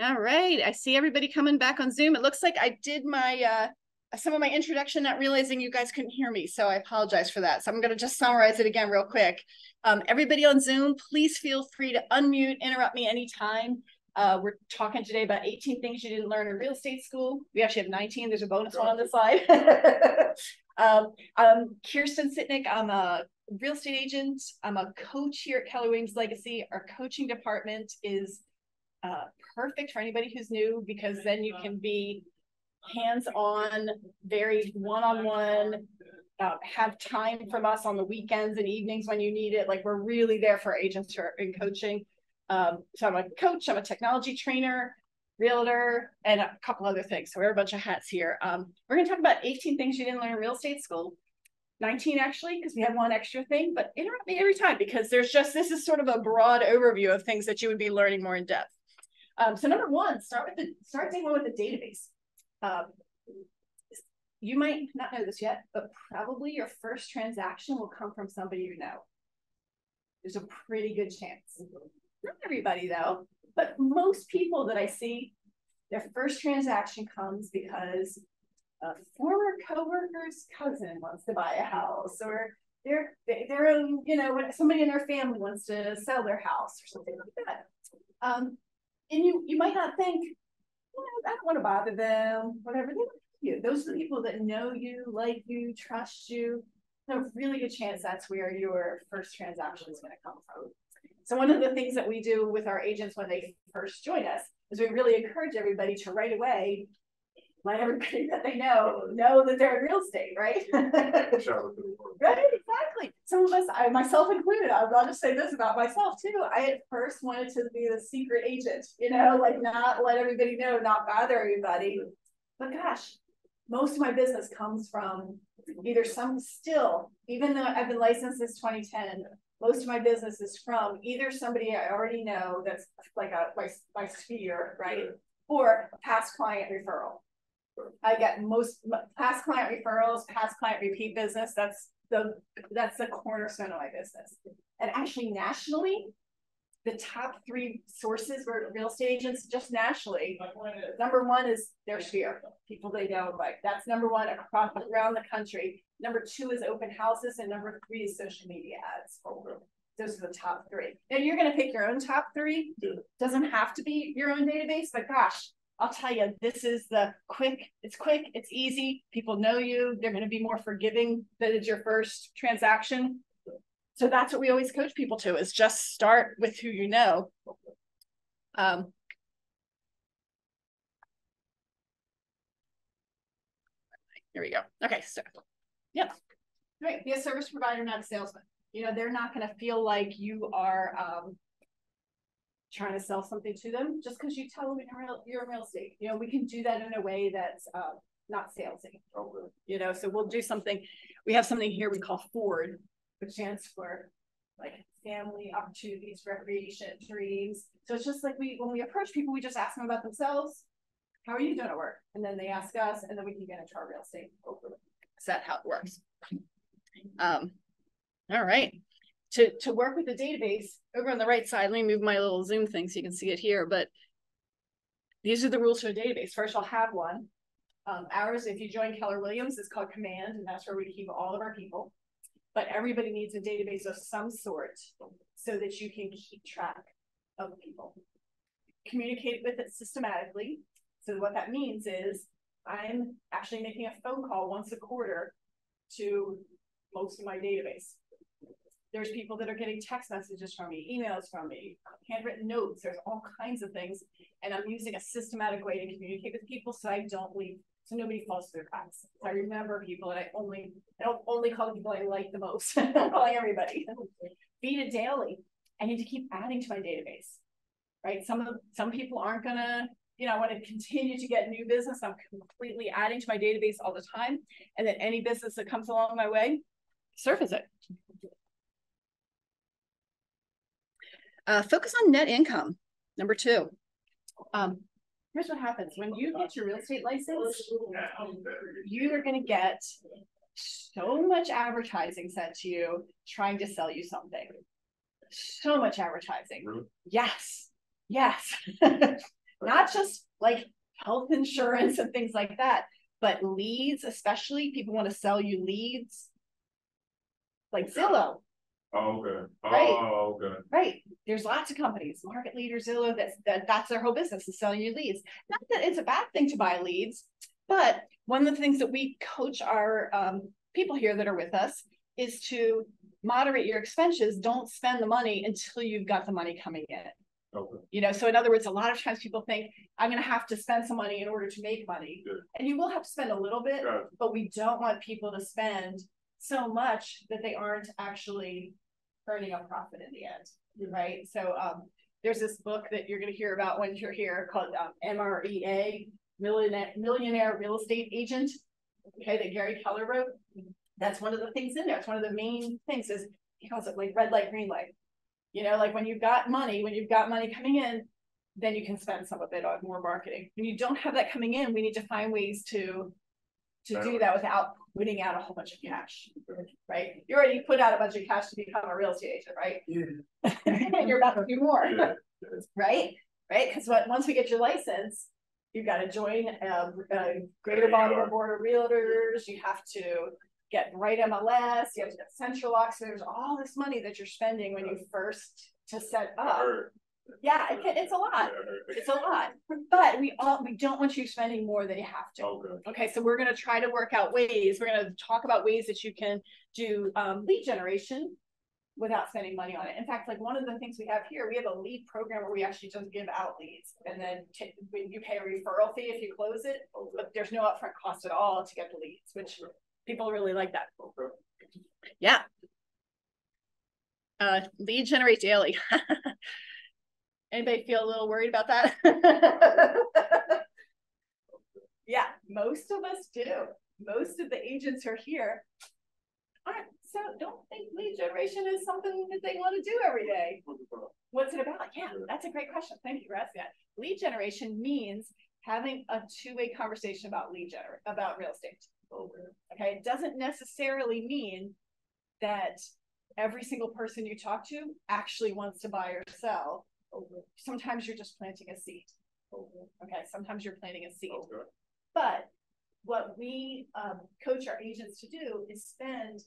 All right, I see everybody coming back on Zoom. It looks like I did my some of my introduction, not realizing you guys couldn't hear me, so I apologize for that. So I'm going to just summarize it again real quick. Everybody on Zoom, please feel free to unmute, interrupt me anytime. We're talking today about 18 things you didn't learn in real estate school. We actually have 19. There's a bonus one on the slide. I'm Kirsten Sitnick. I'm a real estate agent. I'm a coach here at Keller Williams Legacy. Our coaching department is perfect for anybody who's new, because then you can be hands-on, very one-on-one, have time from us on the weekends and evenings when you need it. Like, we're really there for agents who are in coaching. So I'm a coach, I'm a technology trainer, realtor, and a couple other things. So we're a bunch of hats here. We're going to talk about 18 things you didn't learn in real estate school. 19 actually, because we have one extra thing, but interrupt me every time, because this is sort of a broad overview of things that you would be learning more in depth. So number one, start day one with the database. You might not know this yet, but probably your first transaction will come from somebody you know. There's a pretty good chance. Not everybody though, but most people that I see, their first transaction comes because a former coworker's cousin wants to buy a house, or their own, somebody in their family wants to sell their house or something like that. And you might not think, I don't want to bother them, whatever. They like you. Those are the people that know you, like you, trust you. There's a really good chance that's where your first transaction is going to come from. So one of the things that we do with our agents when they first join us is we really encourage everybody to right away let everybody that they know that they're in real estate, right? Right, exactly. Some of us, myself included, I'll just say this about myself too. I at first wanted to be the secret agent, like not let everybody know, not bother everybody. But gosh, most of my business comes from either even though I've been licensed since 2010, most of my business is from either somebody I already know that's like my sphere, right? Or a past client referral. I get most past client referrals, past client repeat business. That's the cornerstone of my business. And actually, nationally, the top 3 sources for real estate agents, just nationally, number 1 is their sphere, people they know. Like, that's number 1 around the country. Number 2 is open houses, and number 3 is social media ads. Those are the top 3. Now you're going to pick your own top 3. Doesn't have to be your own database, but gosh, I'll tell you, this is it's quick, it's easy. People know you. They're going to be more forgiving that it's your first transaction. So that's what we always coach people to, is just start with who you know. Here we go. Okay, so, yep. Right, be a service provider, not a salesman. They're not going to feel like you are trying to sell something to them just because you tell them you're in real estate. We can do that in a way that's not salesy. So we'll do something. We have something here we call FORD, which stands for like family, opportunities, recreation, dreams. So it's just like when we approach people, we just ask them about themselves. How are you doing at work? And then they ask us, and then we can get into our real estate. Is that how it works? All right. To work with the database, over on the right side, let me move my little Zoom thing so you can see it here, but these are the rules for a database. First, I'll have one. Ours, if you join Keller Williams, is called Command, and that's where we keep all of our people. But everybody needs a database of some sort so that you can keep track of people. Communicate with it systematically. So what that means is I'm actually making a phone call once a quarter to most of my database. There's people that are getting text messages from me, emails from me, handwritten notes. There's all kinds of things. And I'm using a systematic way to communicate with people so I don't leave, so nobody falls through the cracks. So I remember people, and I don't only call the people I like the most. I'm calling everybody. Feed it daily. I need to keep adding to my database, right? Some people aren't gonna, I want to continue to get new business. I'm completely adding to my database all the time. And then any business that comes along my way, surface it. Focus on net income. Number 2. Here's what happens. When you get your real estate license, you are going to get so much advertising sent to you trying to sell you something. So much advertising. Really? Yes. not just like health insurance and things like that, but leads, especially people want to sell you leads, like Zillow. Oh, okay. Right. Oh, okay. Right. There's lots of companies, Market Leader, Zillow, that's their whole business, is selling you leads. Not that it's a bad thing to buy leads, but one of the things that we coach our people here that are with us is to moderate your expenses. Don't spend the money until you've got the money coming in. Okay. You know, so in other words, a lot of times people think I'm going to have to spend some money in order to make money. Yeah. And you will have to spend a little bit, Got it. but we don't want people to spend so much that they aren't actually earning a profit in the end, right? So there's this book that you're going to hear about when you're here called MREA, Millionaire Real Estate Agent, okay, that Gary Keller wrote. That's one of the things in there. It's one of the main things is he calls it like red light, green light. You know, like when you've got money coming in, then you can spend some of it on more marketing. When you don't have that coming in, we need to find ways to do that without putting out a whole bunch of cash, right? You already put out a bunch of cash to become a real estate agent, right? Yeah. You're about to do more, Yeah. right? Right? Because once we get your license, you've got to join Greater Baltimore Board of Realtors. You have to get right MLS. You have to get Central Lock. So there's all this money that you're spending when you first to set up. Yeah, it's a lot. It's a lot. But we don't want you spending more than you have to. Okay. Okay, so we're going to try to work out ways. We're going to talk about ways that you can do lead generation without spending money on it. In fact, like one of the things we have here, we have a lead program where we actually just give out leads, and then you pay a referral fee if you close it, but there's no upfront cost at all to get the leads, which people really like that. Okay. Yeah. Lead generate daily. Anybody feel a little worried about that? Yeah, most of us do. Most of the agents who are here aren't, so don't think lead generation is something that they want to do every day. What's it about? Yeah, that's a great question. Thank you for asking that. Lead generation means having a two-way conversation about about real estate. Okay, it doesn't necessarily mean that every single person you talk to actually wants to buy or sell. Sometimes you're just planting a seed. Okay, sometimes you're planting a seed. But what we coach our agents to do is spend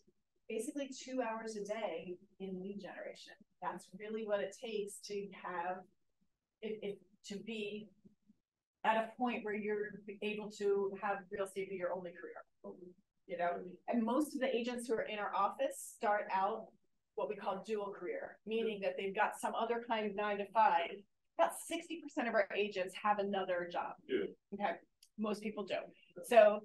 basically 2 hours a day in lead generation. That's really what it takes to have it to be at a point where you're able to have real estate be your only career. You know, and most of the agents who are in our office start out what we call dual career, meaning that they've got some other kind of 9 to 5. About 60% of our agents have another job. Yeah. Okay, most people don't. So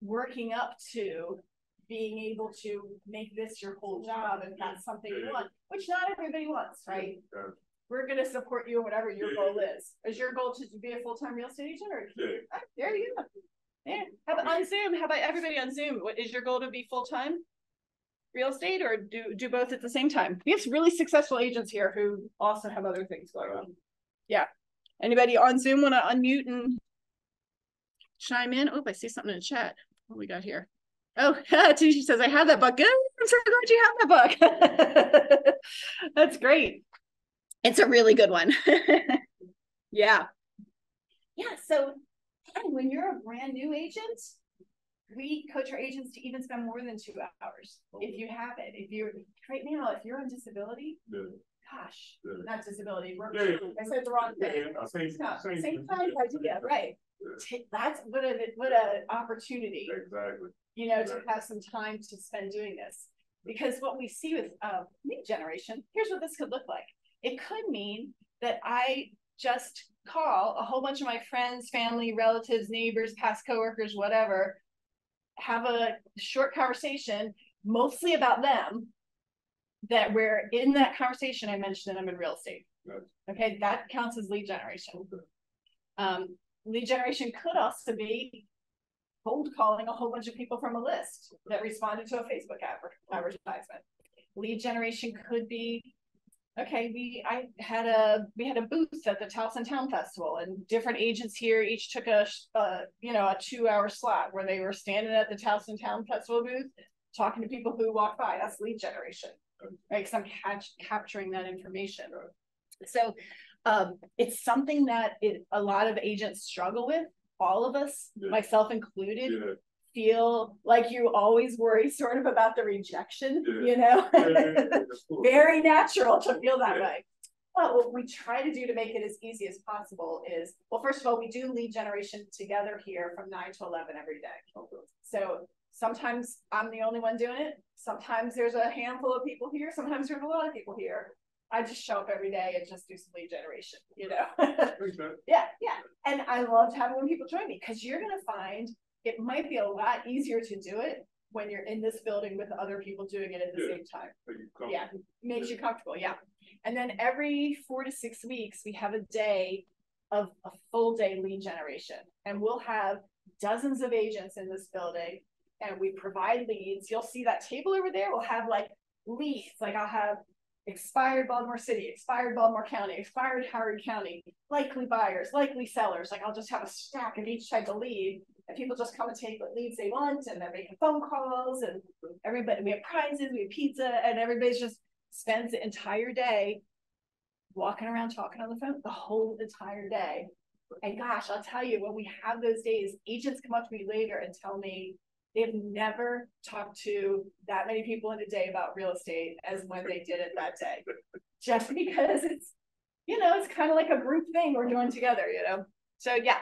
working up to being able to make this your whole job, and that's something you want, which not everybody wants, right? Yeah. We're going to support you whatever your goal is. Is your goal to be a full-time real estate agent? Or there you go. Yeah. How about on Zoom? How about everybody on Zoom? What is your goal, to be full-time real estate, or do both at the same time? We have really successful agents here who also have other things going on. Yeah. Anybody on Zoom want to unmute and chime in? Oh, I see something in the chat. What we got here? Oh, Tisha says, I have that book. Good. I'm so glad you have that book. That's great. It's a really good one. Yeah. Yeah. So when you're a brand new agent, we coach our agents to even spend more than 2 hours. If you have it, if you're right now, if you're on disability, gosh, not disability. I said the wrong thing. Same kind of idea, right? That's what a opportunity. Exactly. You know, to have some time to spend doing this. Because what we see with lead generation, here's what this could look like. It could mean that I just call a whole bunch of my friends, family, relatives, neighbors, past coworkers, whatever, have a short conversation, mostly about them, that where in that conversation I mentioned that I'm in real estate. Okay, that counts as lead generation. Lead generation could also be cold calling a whole bunch of people from a list that responded to a Facebook advertisement. Lead generation could be, okay, we had a booth at the Towson Town Festival, and different agents here each took a 2 hour slot where they were standing at the Towson Town Festival booth talking to people who walk by. That's lead generation, right? Because I'm capturing that information. So It's something that a lot of agents struggle with. All of us, myself included, feel like you always worry sort of about the rejection, you know, very natural to feel that way. But what we try to do to make it as easy as possible is, well, first of all, we do lead generation together here from 9 to 11 every day. So sometimes I'm the only one doing it. Sometimes there's a handful of people here. Sometimes there's a lot of people here. I just show up every day and just do some lead generation, you know? Yeah. And I loved having when people join me, because you're going to find it might be a lot easier to do it when you're in this building with other people doing it at the same time. Yeah, makes you comfortable. Yeah. And then every 4 to 6 weeks, we have a day of a full day lead generation. And we'll have dozens of agents in this building, and we provide leads. You'll see that table over there. We'll have like leads. Like I'll have expired Baltimore City, expired Baltimore County, expired Howard County, likely buyers, likely sellers. Like I'll just have a stack of each type of lead, and people just come and take what leads they want, and they're making phone calls, and everybody, we have prizes, we have pizza, and everybody's just spends the entire day walking around talking on the phone the whole entire day. And gosh, I'll tell you, when we have those days, agents come up to me later and tell me they've never talked to that many people in a day about real estate as when they did it that day. Just because it's, you know, it's kind of like a group thing we're doing together, you know? So yeah,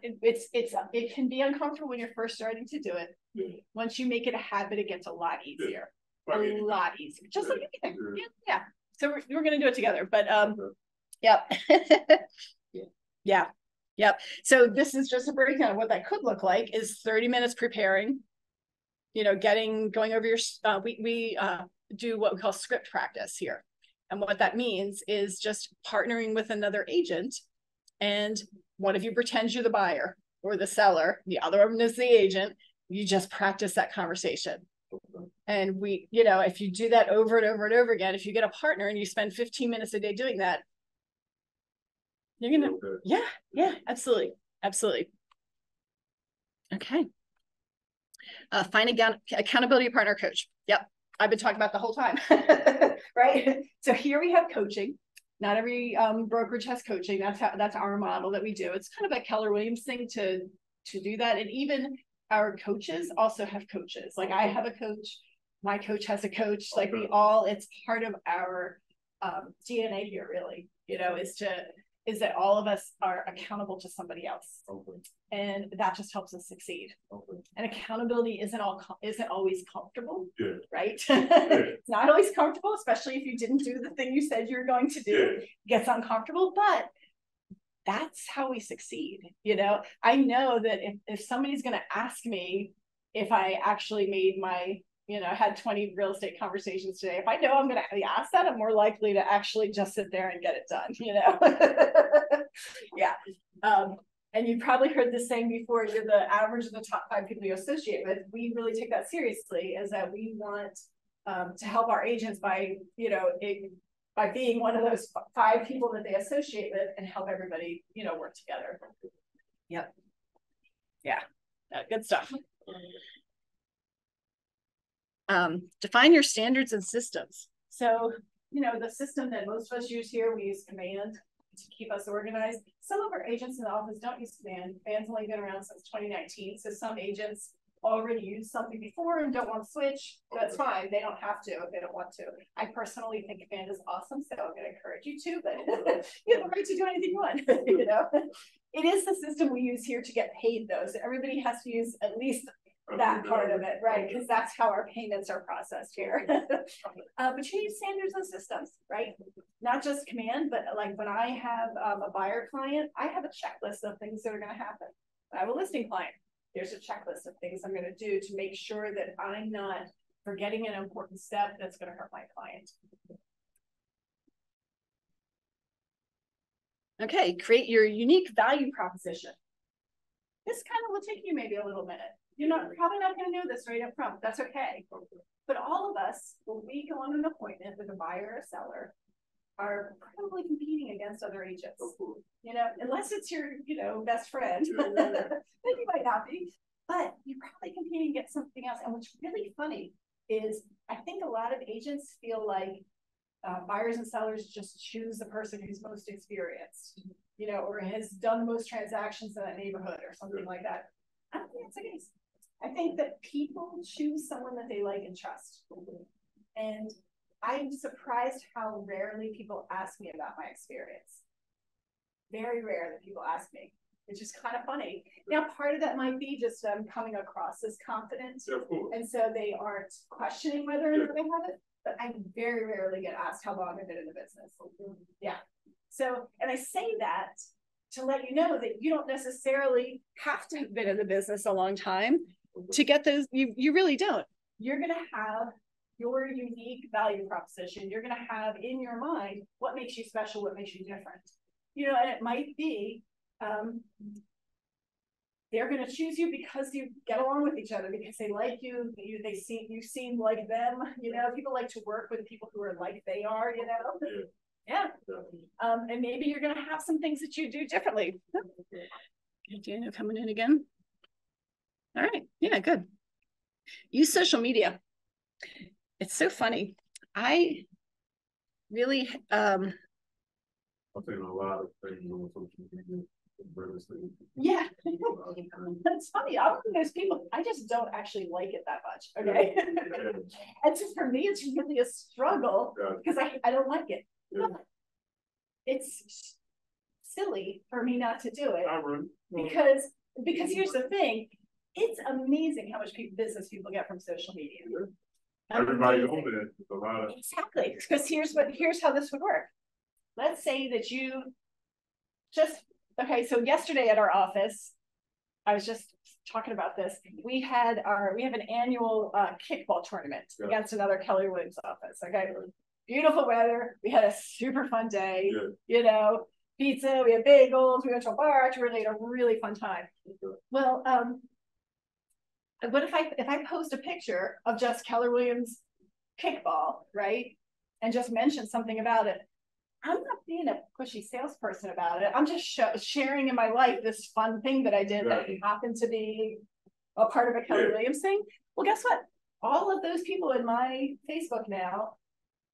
it can be uncomfortable when you're first starting to do it. Once you make it a habit, it gets a lot easier. A lot easier. Just like anything. Yeah. So we're going to do it together, but yep. Yeah. Yep. So this is just a breakdown of what that could look like. Is 30 minutes preparing, you know, going over your, we do what we call script practice here. And what that means is just partnering with another agent, and one of you pretends you're the buyer or the seller, the other one is the agent. You just practice that conversation. And we, you know, if you do that over and over and over again, if you get a partner and you spend 15 minutes a day doing that, you're gonna, yeah, absolutely. Okay. Find accountability partner coach. Yep, I've been talking about the whole time. Right. So here we have coaching. Not every brokerage has coaching. That's our model that we do. It's kind of a Keller Williams thing to do that. And even our coaches also have coaches. Like I have a coach, my coach has a coach. Like it's part of our DNA here, really. You know, is that all of us are accountable to somebody else. And that just helps us succeed. And accountability isn't always comfortable, right? It's not always comfortable, especially if you didn't do the thing you said you were going to do. It gets uncomfortable, but that's how we succeed. You know, I know that if somebody's going to ask me if I actually made my, you know, had 20 real estate conversations today, if I know I'm going to be asked that, I'm more likely to actually just sit there and get it done, you know? Yeah. And you've probably heard this saying before, you're the average of the top 5 people you associate with. We really take that seriously, is that we want to help our agents by, you know, by being one of those 5 people that they associate with, and help everybody, you know, work together. Yep. Yeah, good stuff. Define your standards and systems. So, you know, the system that most of us use here, we use Command to keep us organized. Some of our agents in the office don't use Command. Command's only been around since 2019. So some agents already used something before and don't want to switch. That's fine. They don't have to if they don't want to. I personally think Command is awesome, so I'm going to encourage you to, but you have the right to do anything you want. You know, it is the system we use here to get paid, though. So everybody has to use at least that part of it, right? Because that's how our payments are processed here. But you need standards and systems, right? Not just Command, but like when I have a buyer client, I have a checklist of things that are going to happen. When I have a listing client, there's a checklist of things I'm going to do to make sure that I'm not forgetting an important step that's going to hurt my client. Okay, create your unique value proposition. This kind of will take you maybe a little minute. You're probably not going to know this right up front. That's okay. But all of us, when we go on an appointment with a buyer or a seller, are probably competing against other agents. You know, unless it's your, you know, best friend, then you might not be. But you're probably competing against something else. And what's really funny is I think a lot of agents feel like buyers and sellers just choose the person who's most experienced, you know, or has done the most transactions in that neighborhood or something like that. I don't think that's the case. I think that people choose someone that they like and trust. And I'm surprised how rarely people ask me about my experience. Very rare that people ask me. It's just kind of funny. Now, part of that might be just coming across as confident. And so they aren't questioning whether or not they have it. But I very rarely get asked how long I've been in the business. Yeah. So, and I say that to let you know that you don't necessarily have to have been in the business a long time to get those. You really don't. You're going to have your unique value proposition. You're going to have in your mind what makes you special, what makes you different. You know, and it might be they're going to choose you because you get along with each other, because they like you, you seem like them. You know, people like to work with people who are like they are, you know. Yeah. And maybe you're going to have some things that you do differently. Daniel coming in again. All right. Yeah, good. Use social media. It's so funny. I really I've seen a lot of things on social media. Yeah, that's funny. I'm one of those people, I just don't actually like it that much. Okay. And so for me, it's really a struggle because I don't like it. Yeah. It's silly for me not to do it because here's the thing. It's amazing how much business people get from social media. Everybody on it. A lot of exactly, because here's how this would work. Let's say that you just okay. So yesterday at our office, I was just talking about this. We have an annual kickball tournament against another Keller Williams office. Okay, beautiful weather. We had a super fun day. You know, pizza. We had bagels. We went to a bar. Actually, we had a really fun time. Well, what if I post a picture of just Keller Williams kickball, right, and just mention something about it? I'm not being a pushy salesperson about it. I'm just sharing in my life this fun thing that I did that happened to be a part of a Keller Williams thing. Well, guess what? All of those people in my Facebook now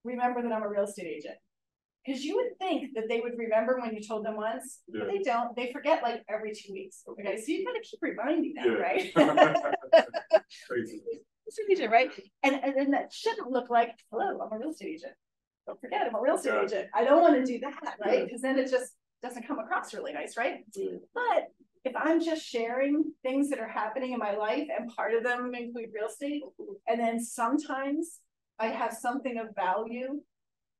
remember that I'm a real estate agent. Because you would think that they would remember when you told them once, but they don't. They forget like every 2 weeks. Okay, so you gotta keep reminding them, right? Right? And that shouldn't look like, hello, I'm a real estate agent. Don't forget, I'm a real estate agent. I don't want to do that, right? Because then it just doesn't come across really nice, right? But if I'm just sharing things that are happening in my life, and part of them include real estate, and then sometimes I have something of value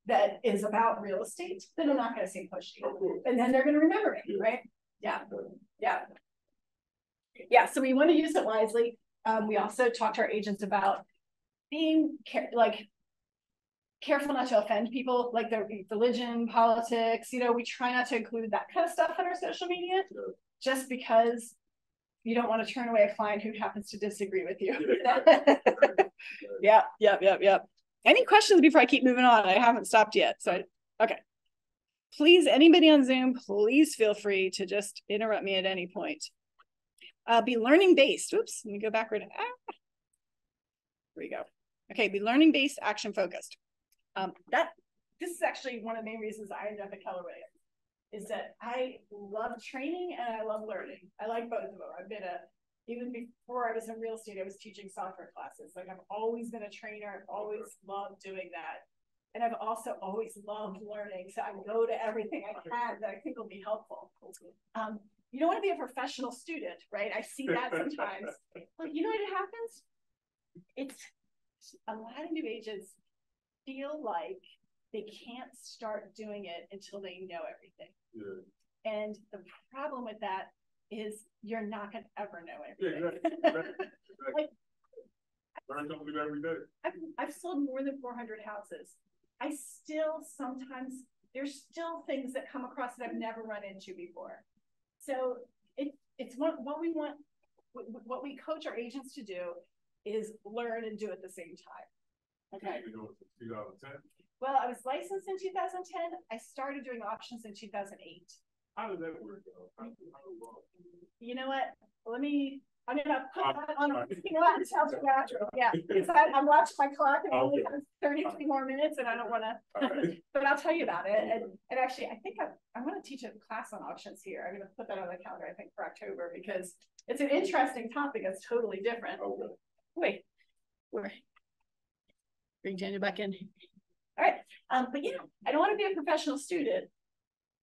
that is about real estate, then I'm not going to seem pushy. And then they're going to remember me, right? Yeah. Yeah. Yeah. So we want to use it wisely. We also talk to our agents about being careful not to offend people, like their religion, politics. You know, we try not to include that kind of stuff on our social media, just because you don't want to turn away a client who happens to disagree with you. Yeah. Any questions before I keep moving on? I haven't stopped yet. So, okay. Please, anybody on Zoom, please feel free to just interrupt me at any point. Be learning based. Oops, let me go backward. Here we go. Okay, be learning based, action focused. This is actually one of the main reasons I ended up at Keller Williams, is that I love training and I love learning. I like both of them. I've been even before I was in real estate, I was teaching software classes. Like, I've always been a trainer. I've always loved doing that. And I've also always loved learning. So I go to everything I can that I think will be helpful. You don't want to be a professional student, right? I see that sometimes. But you know what happens? It's a lot of new agents feel like they can't start doing it until they know everything. And the problem with that is you're not going to ever know everything. Like, learn something every day. I've sold more than 400 houses. I still sometimes, there's still things that come across that I've never run into before. So it's what we want, what we coach our agents to do is learn and do at the same time. Okay. You've been doing it since 2010? Well, I was licensed in 2010. I started doing auctions in 2008. How did that work, though? You know what? Let me I'm gonna put that on. You know what? It sounds natural. Yeah, I'm watching my clock and it only has 33 more minutes, and I don't want to. Right. But I'll tell you about it. And actually, I think I'm going to teach a class on auctions here. I'm going to put that on the calendar. I think for October because it's an interesting topic. It's totally different. Okay. Wait, bring Daniel back in. All right. But yeah, I don't want to be a professional student.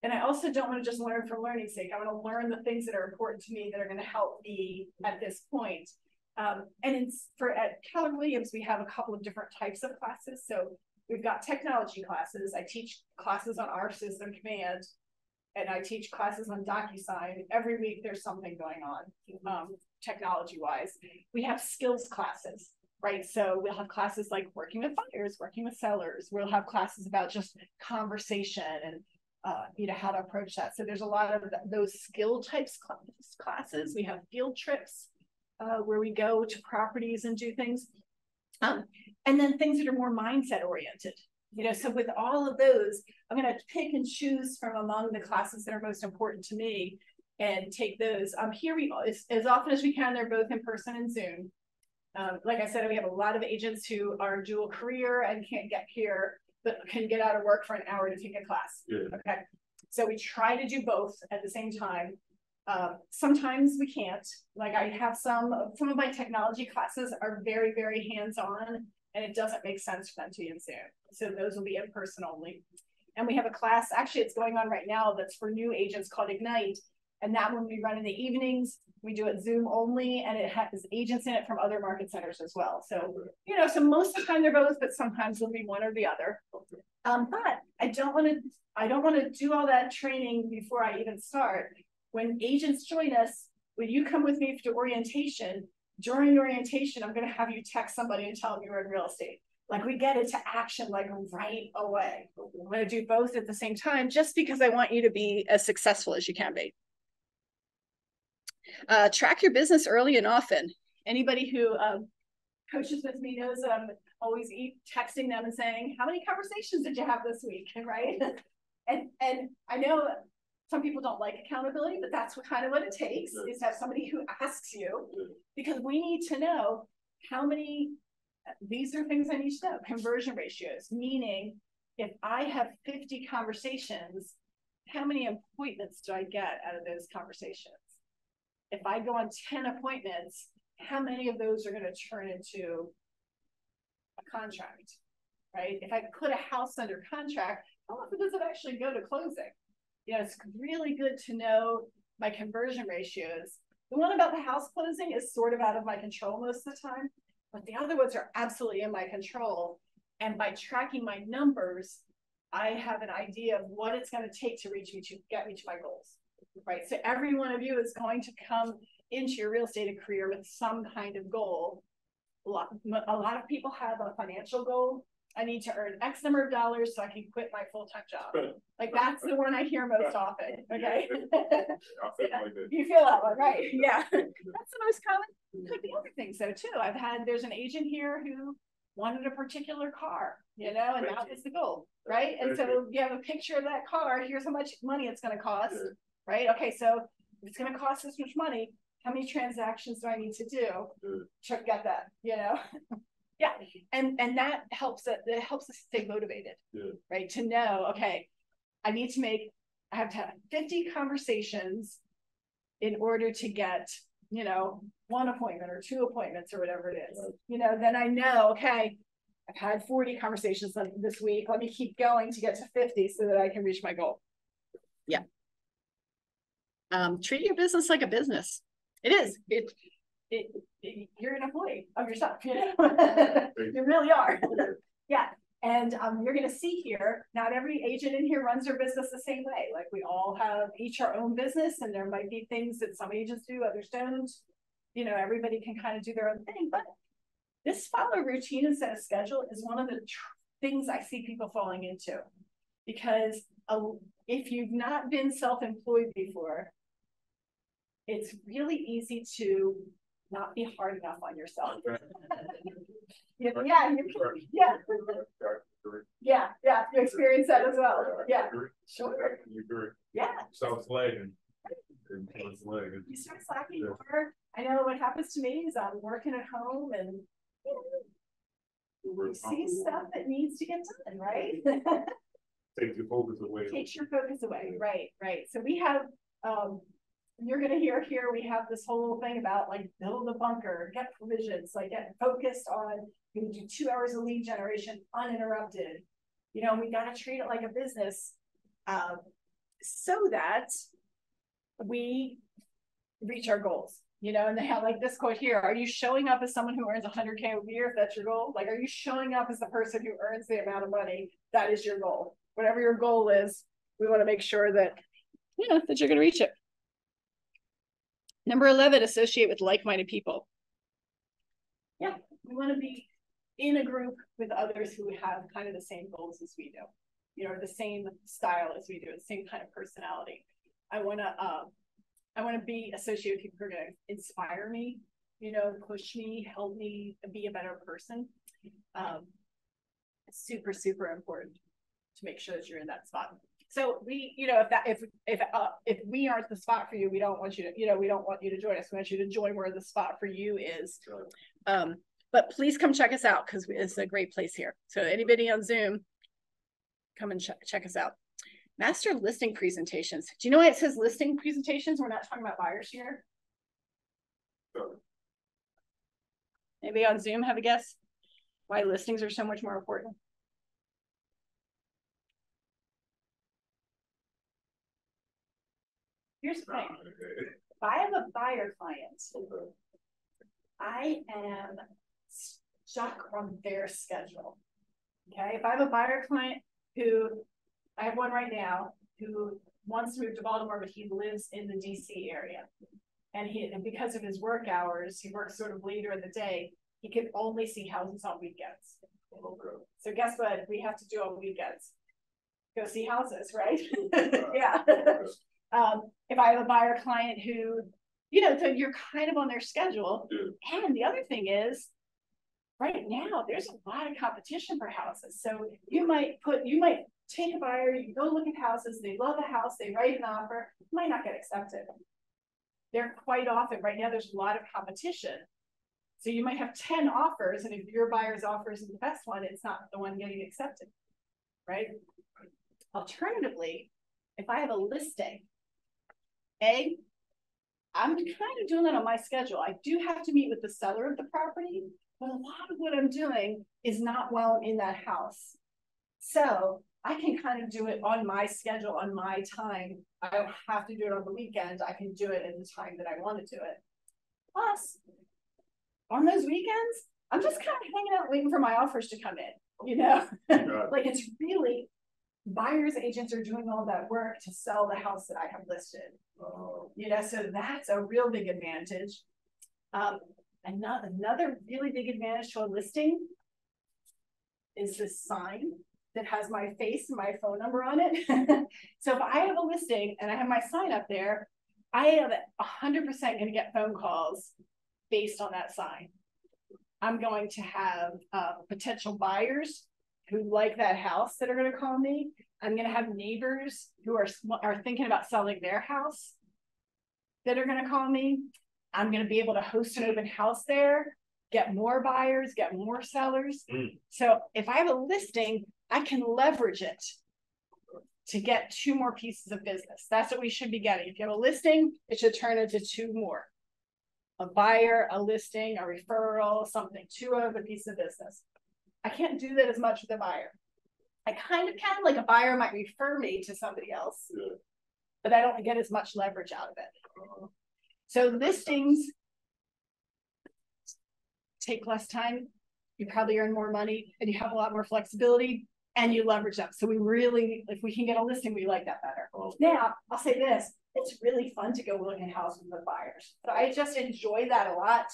And I also don't want to just learn for learning's sake. I want to learn the things that are important to me that are going to help me at this point. And at Keller Williams, we have a couple of different types of classes. So we've got technology classes. I teach classes on our system Command, and I teach classes on DocuSign. Every week there's something going on, technology-wise. We have skills classes, right? So we'll have classes like working with buyers, working with sellers. We'll have classes about just conversation and how to approach that. So there's a lot of those skill types classes. We have field trips where we go to properties and do things. And then things that are more mindset oriented. So with all of those, I'm going to pick and choose from among the classes that are most important to me and take those. Here as often as we can, they're both in person and Zoom. Like I said, we have a lot of agents who are dual career and can't get here, but can get out of work for an hour to take a class. Yeah. Okay. So we try to do both at the same time. Sometimes we can't. Like I have some of my technology classes are very, very hands-on, and it doesn't make sense for them to be in Zoom. So those will be in person only. And we have a class, actually it's going on right now, that's for new agents called Ignite. And that one we run in the evenings. We do it Zoom only, and it has agents in it from other market centers as well. So, so most of the time they're both, but sometimes they'll be one or the other. But I don't want to do all that training before I even start. When agents join us, when you come with me to orientation, during orientation, I'm going to have you text somebody and tell them you're in real estate. Like we get into action like right away. I'm going to do both at the same time, just because I want you to be as successful as you can be. Track your business early and often. Anybody who coaches with me knows that I'm always texting them and saying, how many conversations did you have this week, right? and I know some people don't like accountability, but that's kind of what it takes, is to have somebody who asks you, because we need to know how many, these are things I need to know, conversion ratios, meaning if I have 50 conversations, how many appointments do I get out of those conversations? If I go on 10 appointments, how many of those are going to turn into a contract, right? If I put a house under contract, how often does it actually go to closing? It's really good to know my conversion ratios. The one about the house closing is sort of out of my control most of the time, but the other ones are absolutely in my control. And by tracking my numbers, I have an idea of what it's going to take to get me to my goals. Right. So every one of you is going to come into your real estate career with some kind of goal. A lot of people have a financial goal. I need to earn X number of dollars so I can quit my full-time job. Like that's the one I hear most often. Okay. You feel that one, right? Yeah. That's the most common. Could be other things though too. There's an agent here who wanted a particular car, and that was the goal, right? And so you have a picture of that car. Here's how much money it's going to cost. Right. Okay. So if it's going to cost this much money, how many transactions do I need to do to get that? Yeah. And that helps us stay motivated. Right. To know, okay, I have to have 50 conversations in order to get, one appointment or 2 appointments or whatever it is. Then I know, okay, I've had 40 conversations this week. Let me keep going to get to 50 so that I can reach my goal. Yeah. Treat your business like a business. It is. You're an employee of yourself. You really are. Yeah. And you're going to see here, not every agent in here runs their business the same way. Like we all have each our own business, and there might be things that some agents do, others don't. Everybody can kind of do their own thing. But this follow routine and set a schedule is one of the things I see people falling into, because if you've not been self-employed before, it's really easy to not be hard enough on yourself. You experience that as well. Yeah, sure. Yeah. Self-slagging. You start slacking more. I know what happens to me is I'm working at home and you see stuff that needs to get done, right? Take your focus away. Takes your focus away, right, right. So we have, you're gonna hear here, we have this whole thing about like build a bunker, get provisions, like get focused on, you can do 2 hours of lead generation uninterrupted. You know, we gotta treat it like a business so that we reach our goals. You know, and they have like this quote here, are you showing up as someone who earns 100K a year if that's your goal? Like, are you showing up as the person who earns the amount of money that is your goal? Whatever your goal is, we want to make sure that, you know, that you're going to reach it. Number 11, associate with like-minded people. Yeah, we want to be in a group with others who have kind of the same goals as we do, you know, the same style as we do, the same kind of personality. I want to be associated with people who are going to inspire me, you know, push me, help me be a better person. Super, super important to make sure that you're in that spot. So we, you know, if we aren't the spot for you, we don't want you to, you know, we don't want you to join us. We want you to join where the spot for you is. But please come check us out because it's a great place here. So anybody on Zoom, come and check us out. Master listing presentations. Do you know why it says listing presentations? We're not talking about buyers here. Sure. Maybe on Zoom have a guess why listings are so much more important? Here's the thing. If I have a buyer client, I am stuck on their schedule. Okay, if I have a buyer client who, I have one right now who wants to move to Baltimore, but he lives in the DC area. And because of his work hours, he works sort of later in the day, he can only see houses on weekends. So guess what we have to do on weekends? Go see houses, right? Yeah. If I have a buyer client who, you know, so you're kind of on their schedule. And the other thing is, right now, there's a lot of competition for houses. So you might take a buyer, you go look at houses, they love a house, they write an offer, might not get accepted. They're quite often, right now, there's a lot of competition. So you might have 10 offers, and if your buyer's offer isn't the best one, it's not the one getting accepted, right? Alternatively, if I have a listing, I'm kind of doing that on my schedule. I do have to meet with the seller of the property, but a lot of what I'm doing is not while I'm in that house. So I can kind of do it on my schedule, on my time. I don't have to do it on the weekend. I can do it at the time that I want to do it. Plus, on those weekends, I'm just kind of hanging out waiting for my offers to come in, you know? Like, it's really, buyer's agents are doing all that work to sell the house that I have listed. You know, so that's a real big advantage. Another really big advantage to a listing is this sign that has my face and my phone number on it. So if I have a listing and I have my sign up there, I am 100% going to get phone calls based on that sign. I'm going to have potential buyers who like that house that are going to call me. I'm going to have neighbors who are thinking about selling their house that are going to call me. I'm going to be able to host an open house there, get more buyers, get more sellers. So if I have a listing, I can leverage it to get 2 more pieces of business. That's what we should be getting. If you have a listing, it should turn into 2 more. A buyer, a listing, a referral, something, 2 other pieces of business. I can't do that as much with a buyer. I kind of can, like a buyer might refer me to somebody else, but I don't get as much leverage out of it. So listings take less time, you probably earn more money, and you have a lot more flexibility, and you leverage them. So we really, if we can get a listing, we like that better. Now, I'll say this, it's really fun to go look at houses with buyers. So I just enjoy that a lot.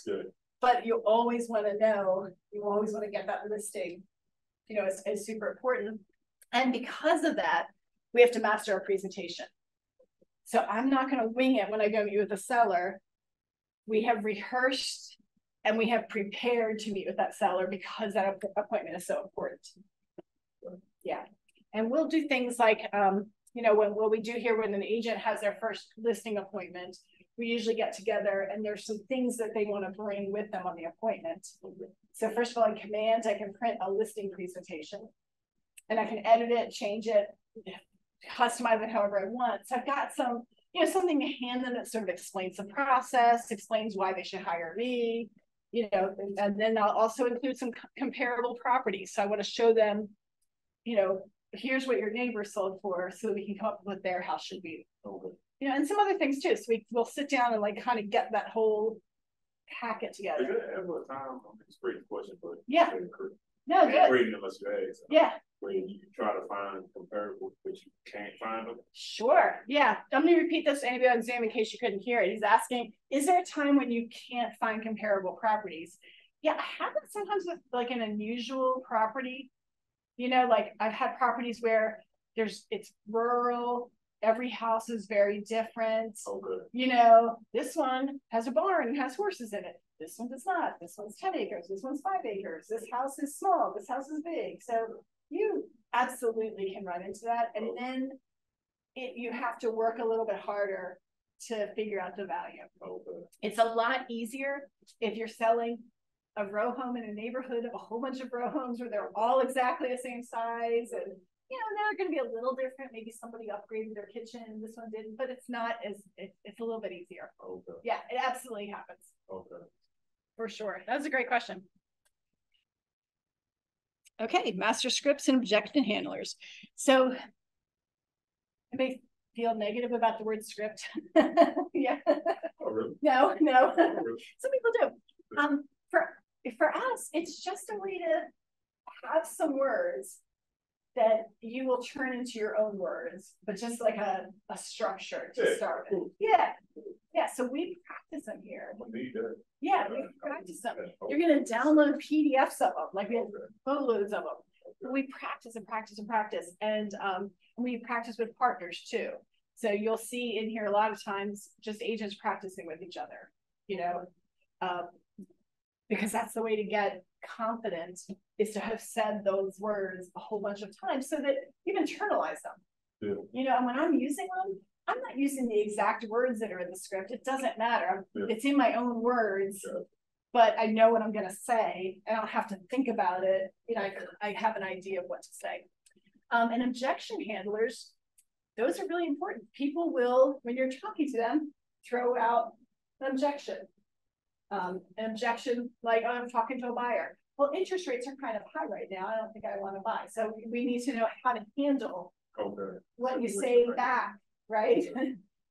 But you always want to know, you always want to get that listing, you know, it's super important. And because of that, we have to master our presentation. So I'm not going to wing it when I go meet with a seller. We have rehearsed and we have prepared to meet with that seller because that appointment is so important. Yeah. And we'll do things like, you know, what we do here when an agent has their first listing appointment, we usually get together and there's some things that they want to bring with them on the appointment. So first of all, in Command, I can print a listing presentation and I can edit it, change it, customize it however I want. So I've got some, something to hand them that sort of explains the process, explains why they should hire me, and then I'll also include some comparable properties. So I want to show them, here's what your neighbor sold for so that we can come up with what their house should be. Okay. And some other things too. So we'll sit down and like kind of get that whole packet together. Is there ever a time, it's a great question, but yeah. No, good. Great unless you ask. Yeah. Where you try to find comparable, but you can't find them. Sure. Yeah. I'm going to repeat this to anybody on Zoom in case you couldn't hear it. He's asking, is there a time when you can't find comparable properties? Yeah, I have it sometimes with like an unusual property. Like I've had properties where it's rural, every house is very different. Okay. This one has a barn and has horses in it. This one does not. This one's 10 acres. This one's 5 acres. This house is small. This house is big. So you absolutely can run into that. And then you have to work a little bit harder to figure out the value. Okay. It's a lot easier if you're selling a row home in a neighborhood of a whole bunch of row homes where they're all exactly the same size. And, they're going to be a little different. Maybe somebody upgraded their kitchen and this one didn't, but it's not it's a little bit easier. Okay. Yeah, it absolutely happens. Okay. For sure. That was a great question. Okay, master scripts and objection handlers. So I may feel negative about the word script. Yeah. Oh, really? No. Oh, really? Some people do. For us, it's just a way to have some words that you will turn into your own words, but just like a structure to start with. Yeah. So we practice them here. Yeah, we practice them. You're going to download PDFs of them, like we have boatloads of them. We practice and practice and practice, and we practice with partners too. So you'll see in here a lot of times just agents practicing with each other, because that's the way to get confident, is to have said those words a whole bunch of times so that you internalize them. Yeah. And when I'm using them, I'm not using the exact words that are in the script. It doesn't matter. It's in my own words, but I know what I'm going to say. I don't have to think about it. I have an idea of what to say. And objection handlers, those are really important. People will, when you're talking to them, throw out an objection. An objection like, I'm talking to a buyer. Well, interest rates are kind of high right now. I don't think I want to buy. So we need to know how to handle what you say back, right?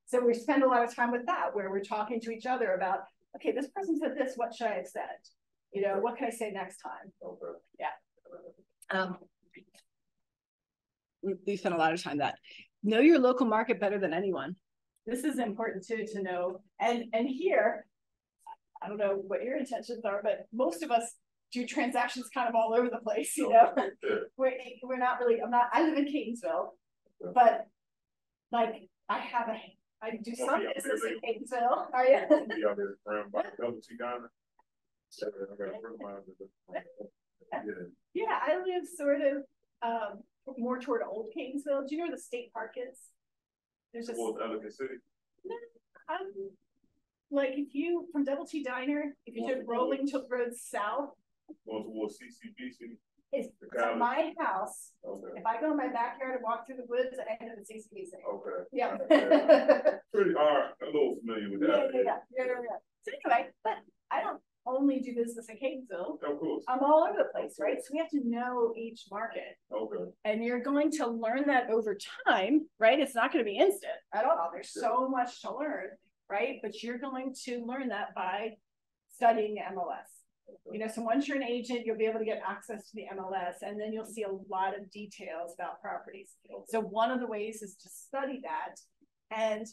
So we spend a lot of time with that, where we're talking to each other about, okay, this person said this, what should I have said? What can I say next time? Yeah. We spend a lot of time that. Know your local market better than anyone. This is important too, to know. And here, I don't know what your intentions are, but most of us do transactions kind of all over the place, We're not really, I live in Catonsville, but like I do some business in Catonsville. Are you? Yeah, I live sort of more toward Old Catonsville. Do you know where the state park is? There's a Ellicott City. Like if you from Double T Diner, if you took Rolling Road south, going towards CCBC. So my house. Okay. If I go in my backyard and walk through the woods, I end up at CCBC. Okay. Yeah. Pretty hard. I'm a little familiar with that. Yeah. So anyway, but I don't only do business in Catonsville. Of course. I'm all over the place, right? So we have to know each market. Okay. And you're going to learn that over time, right? It's not going to be instant at all. There's so much to learn, right? But you're going to learn that by studying the MLS. So once you're an agent, you'll be able to get access to the MLS, and then you'll see a lot of details about properties. So one of the ways is to study that. And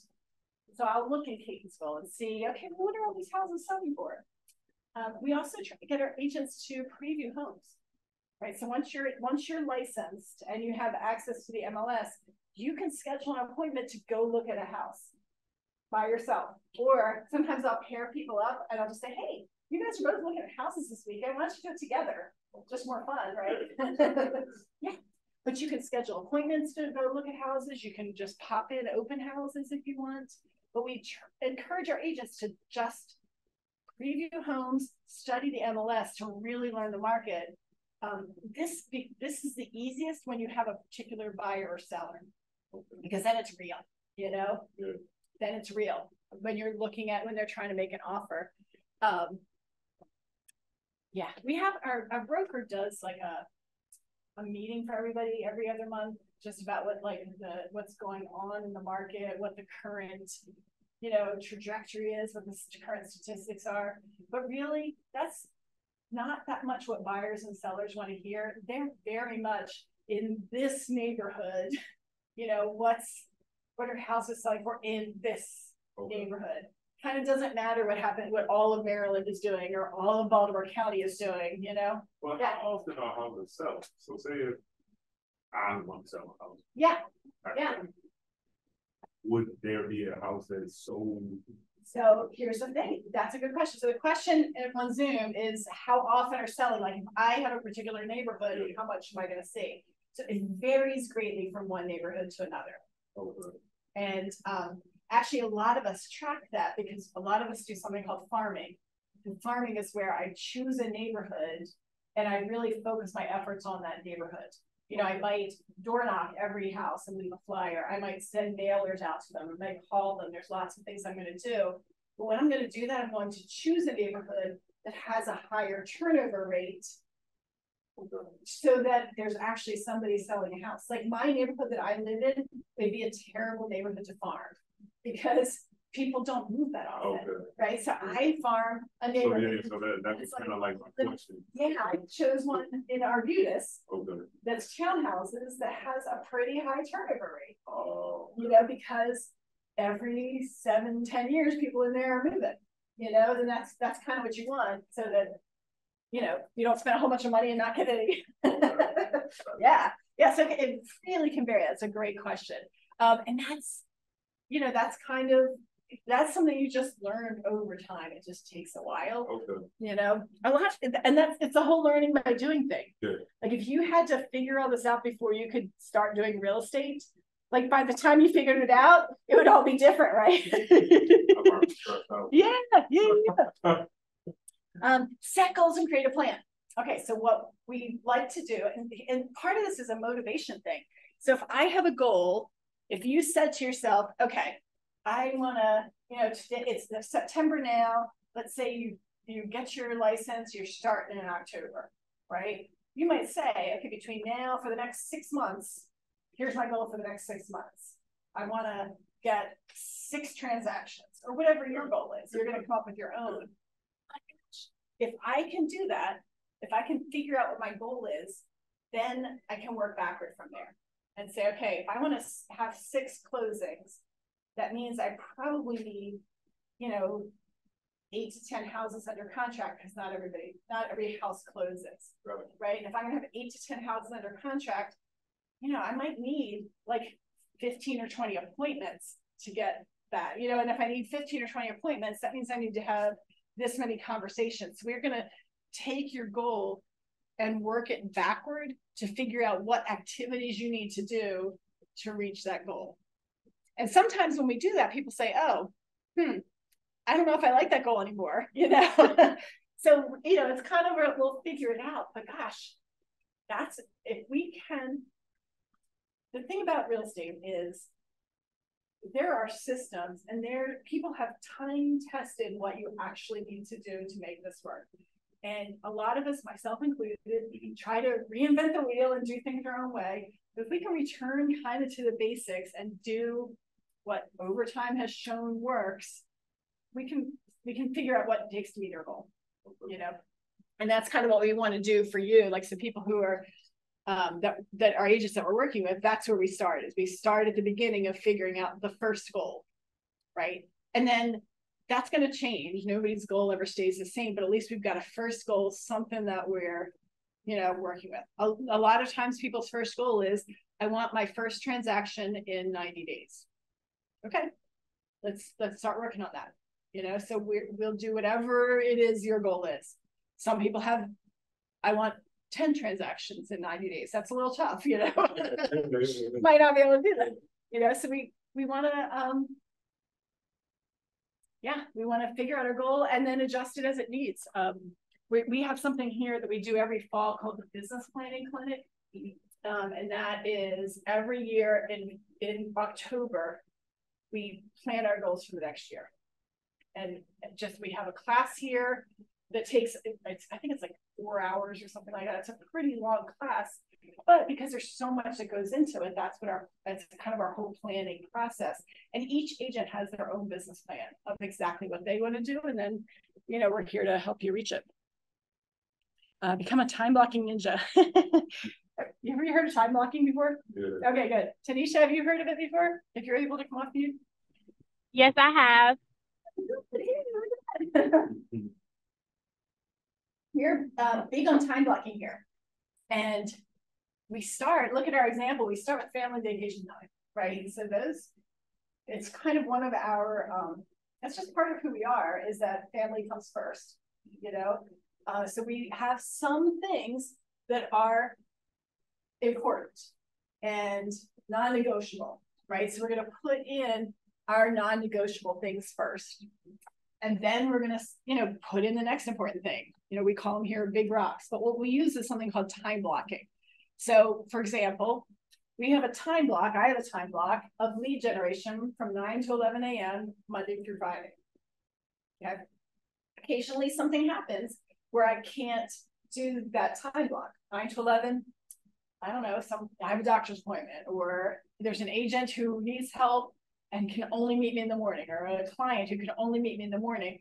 so I'll look in Catonsville and see, okay, well, what are all these houses selling for? We also try to get our agents to preview homes, right? So once you're licensed and you have access to the MLS, you can schedule an appointment to go look at a house by yourself. Or sometimes I'll pair people up and I'll just say, hey, you guys are both looking at houses this weekend. Why don't you do it together? Just more fun, right? Yeah. But you can schedule appointments to go look at houses. You can just pop in open houses if you want. but we encourage our agents to just preview homes, study the MLS to really learn the market. This is the easiest when you have a particular buyer or seller, because then it's real, you know, then it's real when you're looking at when they're trying to make an offer. Yeah, we have our broker does like a meeting for everybody every other month, just about what what's going on in the market, what the current, you know, trajectory is, what the current statistics are. But really, that's not that much what buyers and sellers want to hear. They're very much in this neighborhood, you know, what are houses selling for in this neighborhood. Kind of doesn't matter what all of Maryland is doing or all of Baltimore County is doing, you know? Well, how often are houses sell? So say if I want to sell a house. Yeah, yeah. Would there be a house that is sold? So here's the thing. That's a good question. So the question on Zoom is how often are selling? Like if I have a particular neighborhood, how much am I going to see? So it varies greatly from one neighborhood to another. Okay. And actually, a lot of us track that because a lot of us do something called farming. And farming is where I choose a neighborhood and I really focus my efforts on that neighborhood. You know, I might door knock every house and leave a flyer. I might send mailers out to them. I might call them. There's lots of things I'm going to do. But when I'm going to do that, I'm going to choose a neighborhood that has a higher turnover rate so that there's actually somebody selling a house. Like my neighborhood that I live in would be a terrible neighborhood to farm because people don't move that often, right? So I farm a neighborhood. So that's kind of like my question. Yeah, I chose one in Arbutus that's townhouses that has a pretty high turnover rate. You know, because every 7-10 years, people in there are moving. You know, and that's kind of what you want, so that you know you don't spend a whole bunch of money and not get any. Yeah. So it really can vary. That's a great question, and that's, you know, that's something you just learn over time. It just takes a while. You know, a lot, and it's a whole learning by doing thing. Like if you had to figure all this out before you could start doing real estate, like by the time you figured it out, it would all be different, right? Yeah. Set goals and create a plan. Okay, so what we like to do, and part of this is a motivation thing. So if I have a goal, if you said to yourself, okay, I want to, you know, it's September now. Let's say you get your license, you're starting in October, right? You might say, okay, between now for the next 6 months, here's my goal for the next 6 months. I want to get 6 transactions or whatever your goal is. You're going to come up with your own. If I can do that, if I can figure out what my goal is, then I can work backward from there and say, okay, if I want to have 6 closings, that means I probably need, you know, 8 to 10 houses under contract because not every house closes, right? And if I'm going to have 8 to 10 houses under contract, you know, I might need like 15 or 20 appointments to get that, you know, and if I need 15 or 20 appointments, that means I need to have this many conversations. So we're going to take your goal and work it backward to figure out what activities you need to do to reach that goal. And sometimes when we do that, people say, oh, I don't know if I like that goal anymore, you know? So, you know, it's kind of, we'll figure it out, but gosh, if we can, the thing about real estate is there are systems and people have time tested what you actually need to do to make this work. And a lot of us, myself included, try to reinvent the wheel and do things our own way. But if we can return kind of to the basics and do what over time has shown works, we can figure out what it takes to meet our goal, you know? And that's kind of what we want to do for you. Like, so people who are, that are agents that we're working with, that's where we started. We start at the beginning of figuring out the first goal, right? And then that's going to change. Nobody's goal ever stays the same, but at least we've got a first goal, something that we're, you know, working with. A lot of times people's first goal is, I want my first transaction in 90 days. Okay, let's start working on that. You know, so we'll do whatever it is your goal is. Some people have, I want 10 transactions in 90 days. That's a little tough, you know. Might not be able to do that, you know. So we want to yeah, we want to figure out our goal and then adjust it as it needs. We have something here that we do every fall called the Business Planning Clinic. And that is every year in October, we plan our goals for the next year. And just, we have a class here that takes, I think it's like 4 hours or something like that. It's a pretty long class, but because there's so much that goes into it, that's kind of our whole planning process. And each agent has their own business plan of exactly what they want to do. And then, you know, we're here to help you reach it. Become a time blocking ninja. You ever heard of time blocking before? Yeah. Okay, good. Tanisha, have you heard of it before? If you're able to come off mute. Yes, I have. We're big on time blocking here. And we start, look at our example, we start with family vacation time, right? So it's kind of one of our, that's just part of who we are, is that family comes first, you know? So we have some things that are important and non-negotiable, right? So we're going to put in our non-negotiable things first. And then we're going to, you know, put in the next important thing. You know, we call them here big rocks, but what we use is something called time blocking. So for example, we have a time block, I have a time block of lead generation from 9 to 11 a.m. Monday through Friday. Okay. Occasionally something happens where I can't do that time block. 9 to 11, I don't know, I have a doctor's appointment, or there's an agent who needs help and can only meet me in the morning, or a client who can only meet me in the morning.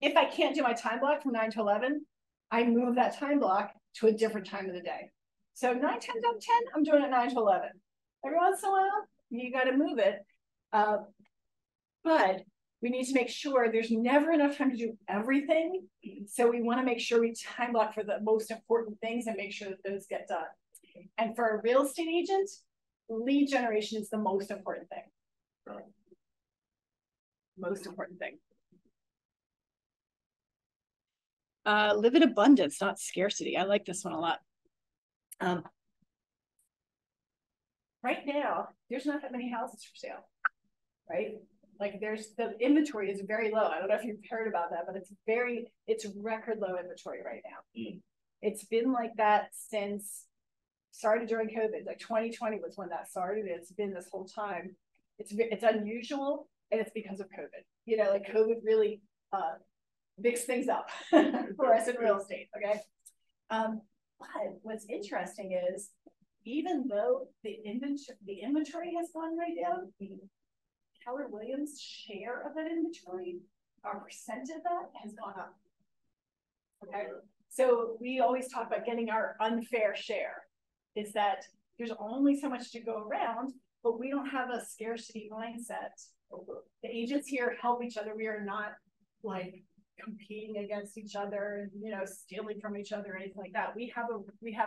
If I can't do my time block from 9 to 11, I move that time block to a different time of the day. So 9 times out of 10, I'm doing it 9 to 11. Every once in a while, you got to move it. But we need to make sure there's never enough time to do everything. So we want to make sure we time block for the most important things and make sure that those get done. And for a real estate agent, lead generation is the most important thing. Right. Most important thing. Live in abundance, not scarcity. I like this one a lot. Right now, there's not that many houses for sale, right? Like the inventory is very low. I don't know if you've heard about that, but it's record low inventory right now. It's been like that since, started during COVID, like 2020 was when that started. It's been this whole time. It's unusual, and it's because of COVID. You know, like COVID really mixed things up for us in real estate, okay? But what's interesting is, even though the inventory has gone right down, Keller Williams' share of that inventory, our percent of that, has gone up. Okay, so we always talk about getting our unfair share. Is that there's only so much to go around, but we don't have a scarcity mindset. The agents here help each other. We are not like competing against each other and, you know, stealing from each other or anything like that. We have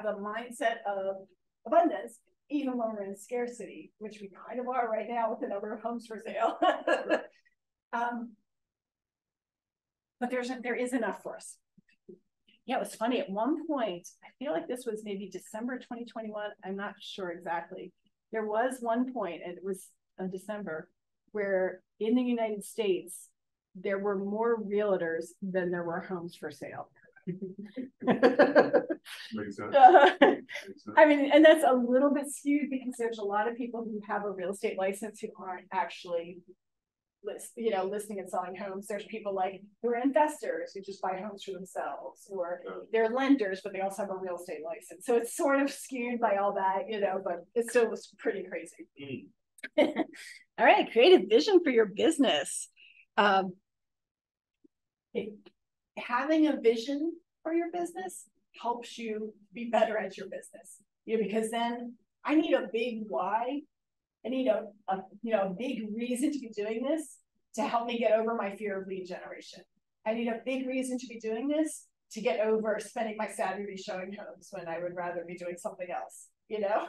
a mindset of abundance, even when we're in scarcity, which we kind of are right now with the number of homes for sale. But there is enough for us. Yeah, it was funny. At one point, I feel like this was maybe December 2021. I'm not sure exactly. There was one point, and it was December, where in the United States, there were more realtors than there were homes for sale. Makes sense. I mean, and that's a little bit skewed because there's a lot of people who have a real estate license who aren't actually listing and selling homes. There's people like who are investors who just buy homes for themselves, or they're lenders, but they also have a real estate license. So it's sort of skewed by all that, you know, but it still was pretty crazy. All right, create a vision for your business. Having a vision for your business helps you be better at your business. You know, because then I need a big why. I need a big reason to be doing this to help me get over my fear of lead generation. I need a big reason to be doing this to get over spending my Saturday showing homes when I would rather be doing something else, you know?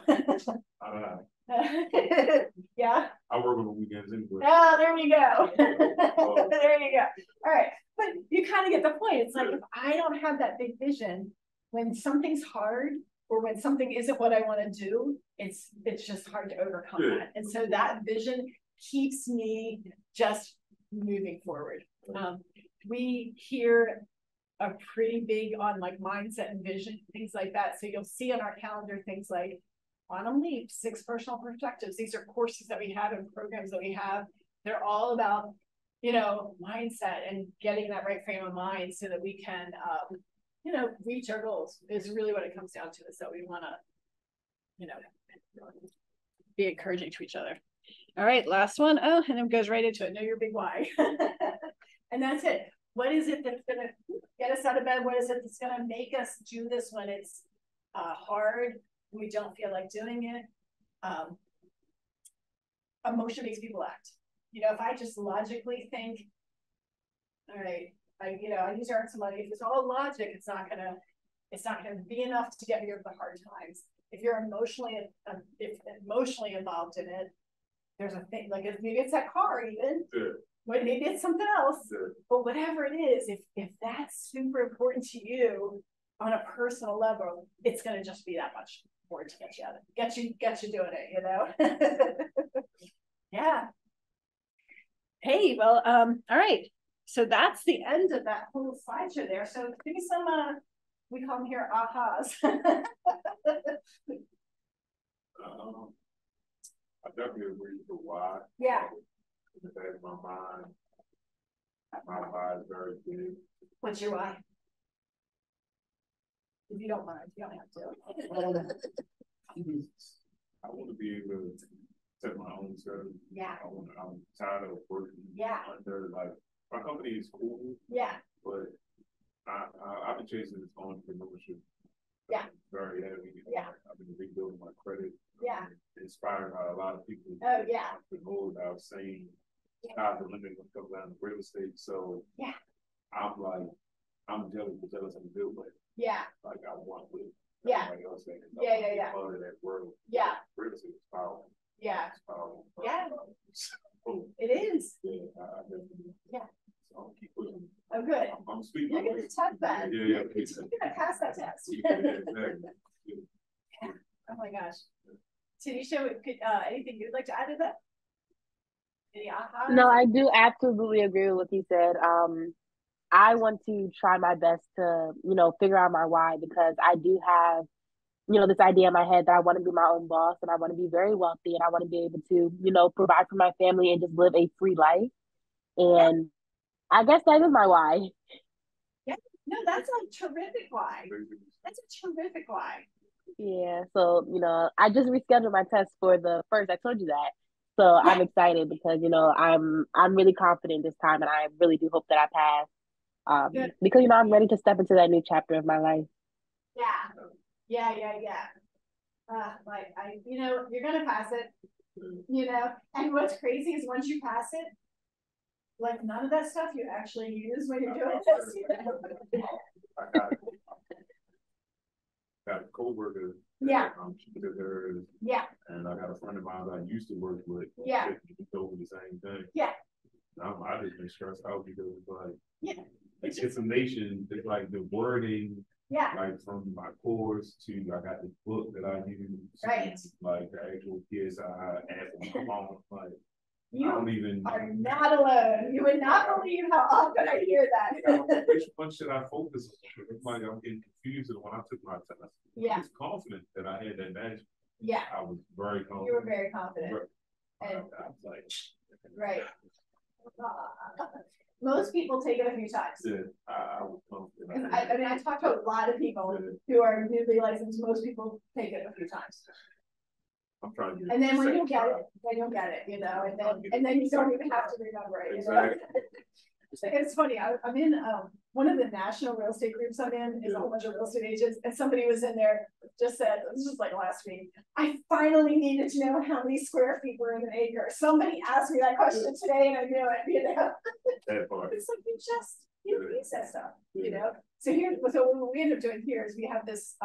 Yeah. I work on the weekends anyway. Oh, there you go. There you go. All right. But you kind of get the point. It's like, if I don't have that big vision, when something's hard or when something isn't what I want to do, it's just hard to overcome that. And so that vision keeps me just moving forward. We hear are pretty big on like mindset and vision, things like that. So you'll see on our calendar things like Quantum Leap, 6 Personal Perspectives. These are courses that we have and programs that we have. They're all about, mindset and getting that right frame of mind so that we can, reach our goals is really what it comes down to. Is that we want to, be encouraging to each other. All right, last one. Oh, and then goes right into it. Know your big why. And that's it. What is it that's going to get us out of bed? What is it that's going to make us do this when it's hard? We don't feel like doing it. Emotion makes people act. If I just logically think, all right, I use to earn some money. If it's all logic, it's not gonna be enough to get me over the hard times. If you're emotionally involved in it, there's a thing like maybe it's that car even. Yeah. Maybe it's something else. Yeah. But whatever it is, if that's super important to you on a personal level, it's gonna just be that much more to get you out of it. Get you doing it, Yeah. Hey, well, all right. So that's the end of that whole slideshow there. So give me some, we call them here ahas. I definitely agree with the why. Yeah. In the back of my mind, my why is very big. What's your why? If you don't mind, you don't have to. I want to be able to set my own schedule. Yeah. I'm tired of working. Yeah. Under my company is cool. Yeah. But I've been chasing this entrepreneurship. Yeah. Very heavy. Yeah. I've been rebuilding my credit. Yeah. Inspired by a lot of people. Oh yeah. Entrepreneurs I've seen. Sky's the limit when it comes down to real estate. So yeah. I'm jealous of the good way. Yeah. Like I want with. Yeah. Else yeah. Part of that world. Yeah. Real estate is powerful. Yeah. It's powerful. Yeah. So, it is. Yeah. I definitely. Yeah. So I'll keep pushing. Oh, good. I'm speaking. You're going to test that. Yeah. You're going to pass that test. Exactly. Oh my gosh. Tanisha, anything you'd like to add to that? Any aha? No, I do absolutely agree with what you said. I want to try my best to, figure out my why, because I do have, this idea in my head that I want to be my own boss and I want to be very wealthy and I want to be able to, provide for my family and just live a free life. And I guess that is my why. Yeah. No, that's a terrific why. That's a terrific why. Yeah. So, I just rescheduled my test for the first. I told you that. So yeah. I'm excited because, I'm really confident this time and I really do hope that I pass. Because I'm ready to step into that new chapter of my life. Yeah. You're gonna pass it. And what's crazy is once you pass it, like none of that stuff you actually use when you're doing this. I got a coworker. Yeah. Yeah. And I got a friend of mine that I used to work with. Yeah. We told me the same thing. Yeah. I just been stressed out because it's a nation. It's like the wording. Yeah. Like from my course to I got this book that I use. Right. Like the actual kids I asked them to come on. Like you I don't even are not alone. You would not believe how often I hear that. Which one should I focus on? It's like I'm getting confused when I took my test. Yeah. I was confident that I had that badge. Yeah. I was very confident. You were very confident. And I was like, right. Most people take it a few times. Yeah, I was confident. I talked to a lot of people who are newly licensed. Most people take it a few times. I'm trying to. And then when you get it, and then you don't even have to remember it. Exactly. It's funny. I'm in one of the national real estate groups I'm in is a whole bunch of real estate agents, and somebody was in there just said, this was like last week, I finally needed to know how many square feet were in an acre. Somebody asked me that question today and I knew it, It's like you use that stuff, So what we end up doing here is we have this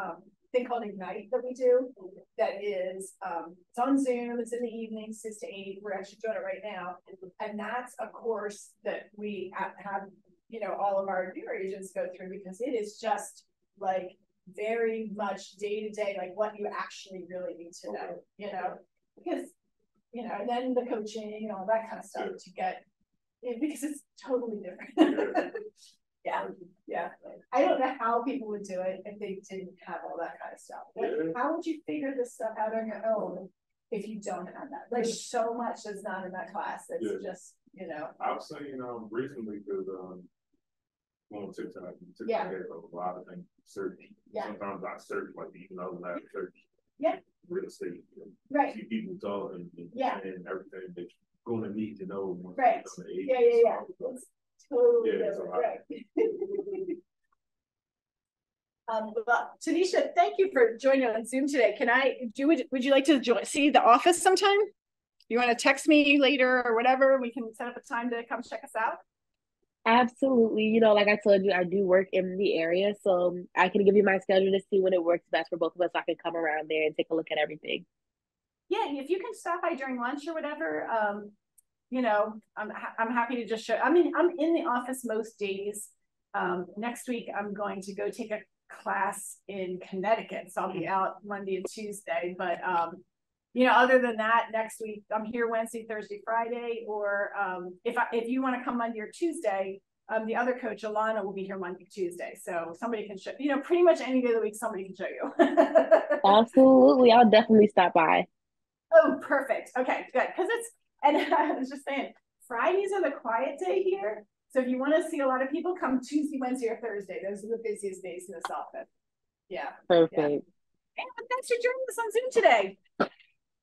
thing called Ignite that we do that is it's on Zoom, it's in the evening, 6 to 8. We're actually doing it right now. And that's a course that we have all of our newer agents go through because it is just like very much day to day, like what you actually really need to know, because and then the coaching and all that kind of stuff to get because it's totally different. Yeah. I don't know how people would do it if they didn't have all that kind of stuff. Like, how would you figure this stuff out on your own if you don't have that? Like, so much is not in that class. It's just, I was saying recently because on TikTok, yeah, has a lot of things search. Yeah. Sometimes I search like even though I search real estate. Right. See people talking and everything that you're gonna need to know once right. Yeah. It's totally different. Right. Well, Tanisha, thank you for joining on Zoom today. Would you like to see the office sometime? You want to text me later or whatever? We can set up a time to come check us out. Absolutely. Like I told you, I do work in the area, so I can give you my schedule to see when it works best for both of us. So I can come around there and take a look at everything. Yeah, if you can stop by during lunch or whatever, I'm happy to just show. I mean, I'm in the office most days. Next week, I'm going to go take a class in Connecticut, so I'll be out Monday and Tuesday. But other than that, next week I'm here Wednesday, Thursday, Friday. Or if you want to come Monday or Tuesday, the other coach Alana will be here Monday, Tuesday. So somebody can show. Pretty much any day of the week, somebody can show you. Absolutely, I'll definitely stop by. Oh, perfect. Okay, good. And I was just saying, Fridays are the quiet day here. So if you want to see a lot of people, come Tuesday, Wednesday, or Thursday. Those are the busiest days in this office. Yeah. Perfect. Yeah. And thanks for joining us on Zoom today.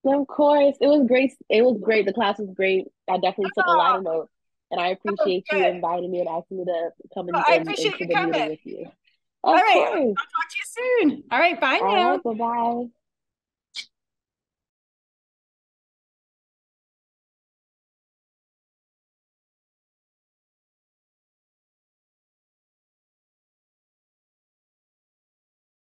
Of course. It was great. It was great. The class was great. I definitely took a lot of notes. And I appreciate you inviting me and asking me to come into the meeting with you. All right. I'll talk to you soon. All right. Bye now. Bye-bye.